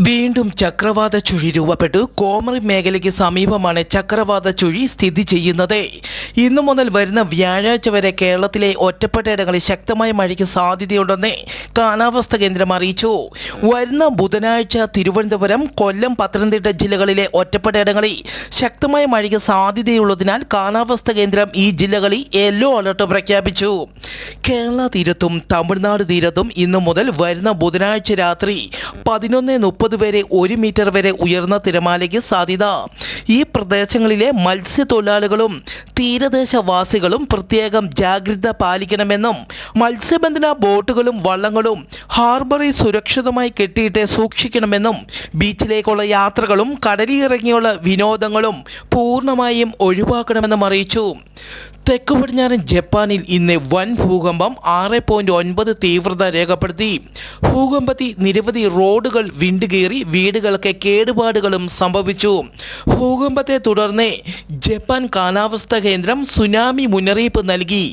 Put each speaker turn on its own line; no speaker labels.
വീണ്ടും ചക്രവാത ചുഴി രൂപപ്പെട്ടു. കോമറി മേഖലയ്ക്ക് സമീപമാണ് ചക്രവാത ചുഴി സ്ഥിതി ചെയ്യുന്നത്. ഇന്നു മുതൽ വരുന്ന വ്യാഴാഴ്ച വരെ കേരളത്തിലെ ഒറ്റപ്പെട്ട ഇടങ്ങളിൽ ശക്തമായ മഴയ്ക്ക് സാധ്യതയുണ്ടെന്ന് കാലാവസ്ഥാ കേന്ദ്രം അറിയിച്ചു. വരുന്ന ബുധനാഴ്ച തിരുവനന്തപുരം, കൊല്ലം, പത്തനംതിട്ട ജില്ലകളിലെ ഒറ്റപ്പെട്ട ഇടങ്ങളിൽ ശക്തമായ മഴയ്ക്ക് സാധ്യതയുള്ളതിനാൽ കാലാവസ്ഥാ കേന്ദ്രം ഈ ജില്ലകളിൽ യെല്ലോ അലർട്ട് പ്രഖ്യാപിച്ചു. കേരള തീരത്തും തമിഴ്നാട് തീരത്തും ഇന്നു മുതൽ വരുന്ന ബുധനാഴ്ച രാത്രി 11:30 വരെ 1 മീറ്റർ വരെ ഉയർന്ന തിരമാലയ്ക്ക് സാധ്യത. ഈ പ്രദേശങ്ങളിലെ മത്സ്യത്തൊഴിലാളികളും തീരദേശവാസികളും പ്രത്യേകം ജാഗ്രത പാലിക്കണമെന്നും മത്സ്യബന്ധന ബോട്ടുകളും വള്ളങ്ങളും ഹാർബറിൽ സുരക്ഷിതമായി കെട്ടിയിട്ട് സൂക്ഷിക്കണമെന്നും ബീച്ചിലേക്കുള്ള യാത്രകളും കടലിറങ്ങിയുള്ള വിനോദങ്ങളും പൂർണ്ണമായും ഒഴിവാക്കണമെന്നും അറിയിച്ചു. തെക്ക് പടിഞ്ഞാറൻ ജപ്പാനിൽ ഇന്ന് വൻ ഭൂകമ്പം 6.9 തീവ്രത രേഖപ്പെടുത്തി. ഭൂകമ്പത്തിൽ നിരവധി റോഡുകൾ വിണ്ടുകീറി വീടുകൾക്ക് കേടുപാടുകളും സംഭവിച്ചു. ഭൂകമ്പത്തെ തുടർന്ന് ജപ്പാൻ കാലാവസ്ഥാ കേന്ദ്രം സുനാമി മുന്നറിയിപ്പ് നൽകി.